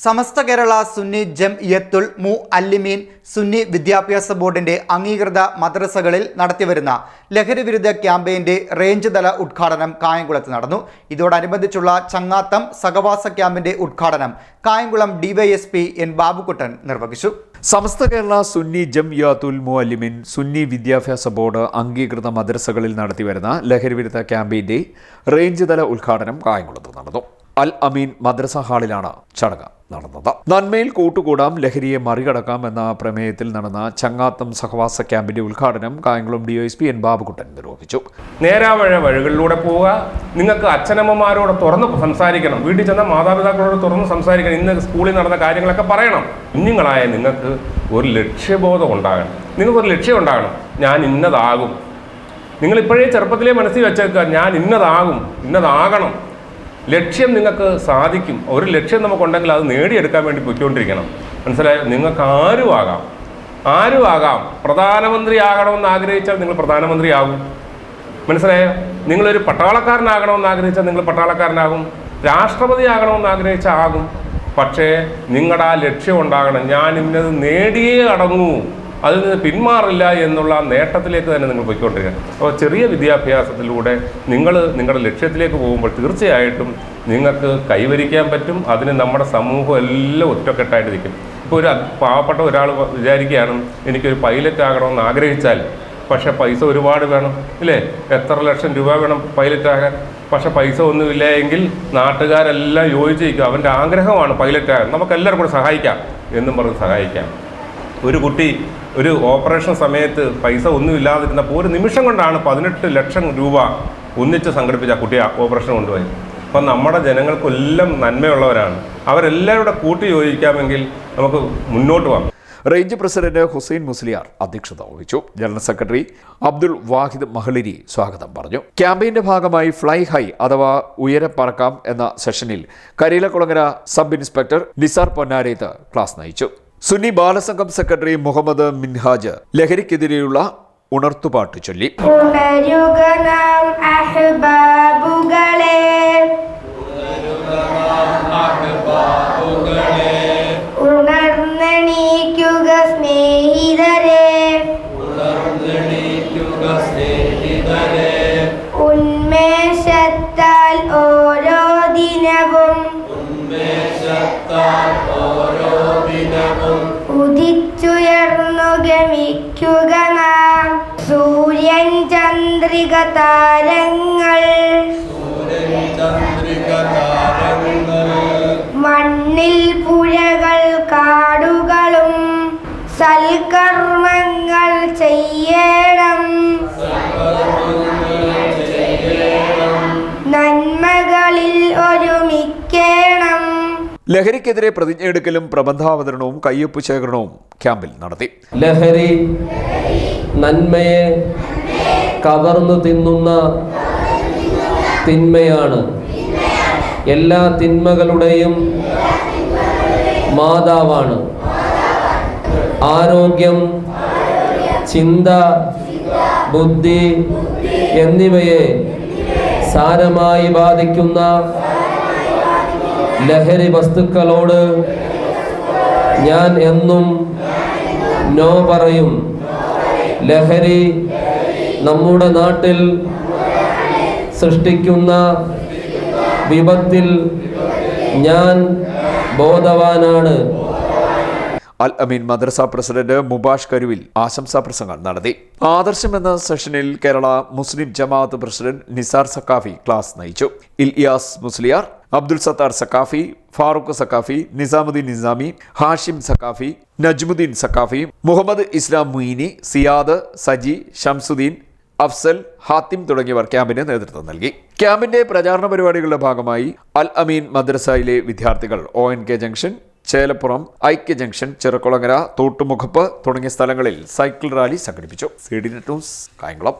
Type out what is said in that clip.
സമസ്ത കേരള സുന്നി ജംഇയ്യത്തുൽ മുഅല്ലിമീൻ സുന്നി വിദ്യാഭ്യാസ ബോർഡിന്റെ അംഗീകൃത മദ്രസകളിൽ നടത്തിവരുന്ന ലഹരിവിരുദ്ധ ക്യാമ്പയിന്റെ റേഞ്ച് തല ഉദ്ഘാടനം കായംകുളത്ത് നടന്നു. ഇതോടനുബന്ധിച്ചുള്ള ചങ്ങാത്തം സഹവാസ ക്യാമ്പിന്റെ ഉദ്ഘാടനം കായംകുളം ഡിവൈഎസ്പി എൻ ബാബുക്കുട്ടൻ നിർവഹിച്ചു. സമസ്ത കേരള സുന്നി ജംഇയ്യത്തുൽ മുഅല്ലിമീൻ സുന്നി വിദ്യാഭ്യാസ ബോർഡ് അംഗീകൃത മദ്രസകളിൽ നടത്തിവരുന്ന ലഹരിവിരുദ്ധ ക്യാമ്പയിന്റെ റേഞ്ച് തല ഉദ്ഘാടനം കായംകുളത്ത് നടന്നു. അൽ അമീൻ മദ്രസ ഹാളിലാണ് ചടങ്ങ് നടന്നത്. നന്മയിൽ കൂട്ടുകൂടാം, ലഹരിയെ മറികടക്കാം എന്ന പ്രമേയത്തിൽ നടന്ന ചങ്ങാത്തം സഹവാസ ക്യാമ്പിന്റെ ഉദ്ഘാടനം കായംകുളം ഡിവൈഎസ്പി എൻ ബാബുക്കുട്ടൻ നിർവഹിച്ചു. നേരാവഴ വഴികളിലൂടെ പോവുക, നിങ്ങൾക്ക് അച്ഛനമ്മമാരോട് തുറന്ന് സംസാരിക്കണം, വീട്ടിൽ ചെന്ന മാതാപിതാക്കളോട് തുറന്ന് സംസാരിക്കണം, ഇന്ന് സ്കൂളിൽ നടന്ന കാര്യങ്ങളൊക്കെ പറയണം. കുഞ്ഞുങ്ങളായ നിങ്ങൾക്ക് ഒരു ലക്ഷ്യബോധം ഉണ്ടാകണം, നിങ്ങൾക്കൊരു ലക്ഷ്യം ഉണ്ടാകണം. ഞാൻ ഇന്നതാകും. നിങ്ങളിപ്പോഴേ ചെറുപ്പത്തിലേ മനസ്സിൽ വെച്ചേക്കുക, ഞാൻ ഇന്നതാകണം. ലക്ഷ്യം നിങ്ങൾക്ക് സാധിക്കും. ഒരു ലക്ഷ്യം നമുക്കുണ്ടെങ്കിൽ അത് നേടിയെടുക്കാൻ വേണ്ടി പൊയ്ക്കൊണ്ടിരിക്കണം. മനസ്സിലായോ? നിങ്ങൾക്ക് ആരും ആകാം. പ്രധാനമന്ത്രി ആകണമെന്ന് ആഗ്രഹിച്ചാൽ നിങ്ങൾ പ്രധാനമന്ത്രിയാകും. മനസ്സിലായോ? നിങ്ങളൊരു പട്ടാളക്കാരനാകണമെന്ന് ആഗ്രഹിച്ചാൽ നിങ്ങൾ പട്ടാളക്കാരനാകും. രാഷ്ട്രപതി ആകണമെന്ന് ആഗ്രഹിച്ചാൽ ആകും. പക്ഷേ നിങ്ങളുടെ ആ ലക്ഷ്യം ഉണ്ടാകണം. ഞാൻ ഇന്നത് നേടിയേ അടങ്ങൂ, അതിൽ നിന്ന് പിന്മാറില്ല എന്നുള്ള നേട്ടത്തിലേക്ക് തന്നെ നിങ്ങൾ പോയിക്കൊണ്ടിരിക്കുക. അപ്പോൾ ചെറിയ വിദ്യാഭ്യാസത്തിലൂടെ നിങ്ങളുടെ ലക്ഷ്യത്തിലേക്ക് പോകുമ്പോൾ തീർച്ചയായിട്ടും നിങ്ങൾക്ക് കൈവരിക്കാൻ പറ്റും. അതിന് നമ്മുടെ സമൂഹം എല്ലാം ഒറ്റക്കെട്ടായിട്ട് നിൽക്കും. ഇപ്പോൾ ഒരു പാവപ്പെട്ട ഒരാൾ വിചാരിക്കുകയാണ്, എനിക്കൊരു പൈലറ്റ് ആകണമെന്ന് ആഗ്രഹിച്ചാൽ, പക്ഷേ പൈസ ഒരുപാട് വേണം, ഇല്ലേ? എത്ര ലക്ഷം രൂപ വേണം പൈലറ്റ് ആകാൻ? പക്ഷെ പൈസ ഒന്നുമില്ല എങ്കിൽ നാട്ടുകാരെല്ലാം യോജിച്ചിരിക്കും, അവൻ്റെ ആഗ്രഹമാണ് പൈലറ്റ് ആകാൻ, നമുക്കെല്ലാവരും കൂടെ സഹായിക്കാം എന്നും പറഞ്ഞ് സഹായിക്കാം. ഒരു കുട്ടി ഒരു ഓപ്പറേഷൻ സമയത്ത് പൈസ ഒന്നുമില്ലാതിരുന്നപ്പോൾ ഒരു നിമിഷം കൊണ്ടാണ് 18 ലക്ഷം രൂപ ഒന്നിച്ച് സംഘടിപ്പിച്ച കുട്ടി ഓപ്പറേഷൻ കൊണ്ടുപോയി. അപ്പം നമ്മുടെ ജനങ്ങൾക്കെല്ലാം നന്മയുള്ളവരാണ്, അവരെല്ലാവരും കൂട്ടി യോജിക്കാമെങ്കിൽ നമുക്ക് മുന്നോട്ട് പോകാം. റേഞ്ച് പ്രസിഡന്റ് ഹുസൈൻ മുസ്ലിയാർ അധ്യക്ഷത വഹിച്ചു. ജനറൽ സെക്രട്ടറി അബ്ദുൽ വാഹിദ് മഹ്ലിരി സ്വാഗതം പറഞ്ഞു. ക്യാമ്പയിന്റെ ഭാഗമായി ഫ്ലൈ ഹൈ അഥവാ ഉയരെ പറക്കാം എന്ന സെഷനിൽ Kariyilakulangara sub inspector Nisar Ponnareth class നയിച്ചു. സുന്നി ബാലസംഘം സെക്രട്ടറി മുഹമ്മദ് മിൻഹാജ് ലഹരിക്കെതിരെയുള്ള ഉണർത്തുപാട്ട് ചൊല്ലി. ഉന്മേഷത്താൽ ഓരോ ദിനവും ഉദിച്ചുയർന്നു ഗമിക്കുക നാം. സൂര്യൻ ചന്ദ്രിക താരങ്ങൾ മണ്ണിൽ പുഴകൾ കാടുകളും സൽക്കർമ്മങ്ങൾ ചെയ്യണം. നന്മകളിൽ ഒരുമിക്കണം. ലഹരിക്കെതിരെ പ്രതിജ്ഞയെടുക്കലും പ്രബന്ധാവതരണവും കയ്യൊപ്പ് ശേഖരണവും ക്യാമ്പിൽ നടത്തി. ലഹരി നന്മയെ കവർന്നു തിന്നുന്ന തിന്മയാണ്. എല്ലാ തിന്മകളുടെയും മാതാവാണ്. ആരോഗ്യം, ചിന്ത, ബുദ്ധി എന്നിവയെ സാരമായി ബാധിക്കുന്ന ലഹരി വസ്തുക്കളോട് ഞാൻ എന്നും നോ പറയും. ലഹരി നമ്മുടെ നാട്ടിൽ സൃഷ്ടിക്കുന്ന വിപത്തിൽ ഞാൻ ബോധവാനാണ്. അൽ അമീൻ മദ്രസ പ്രസിഡന്റ് മുബാഷ് കരുവിൽ ആശംസാ പ്രസംഗം നടത്തി. ആദർശം എന്ന സെഷനിൽ കേരള മുസ്ലിം ജമാഅത്ത് പ്രസിഡന്റ് നിസാർ സക്കാഫി ക്ലാസ് നയിച്ചു. ഇൽയാസ് മുസ്ലിയാർ, അബ്ദുൽ സത്താർ സക്കാഫി, ഫാറൂഖ് സക്കാഫി, നിസാമുദ്ദീൻ നിസാമി, ഹാഷിം സക്കാഫി, നജ്മുദ്ദീൻ സക്കാഫി, മുഹമ്മദ് ഇസ്ലാം മുയിനി, സിയാദ്, സജി, ഷംസുദ്ദീൻ, അഫ്സൽ, ഹാത്തിം തുടങ്ങിയവർ ക്യാമ്പിന് നേതൃത്വം നൽകി. ക്യാമ്പിന്റെ പ്രചാരണ പരിപാടികളുടെ ഭാഗമായി അൽ അമീൻ മദ്രസയിലെ വിദ്യാർത്ഥികൾ ONK ജംഗ്ഷൻ, ചേലപ്പുറം, ഐക്യ ജംഗ്ഷൻ, ചെറുകുളങ്ങര, തോട്ടുമുഖപ്പ് തുടങ്ങിയ സ്ഥലങ്ങളിൽ സൈക്കിൾ റാലി സംഘടിപ്പിച്ചു. CDNet news, Kayamkulam.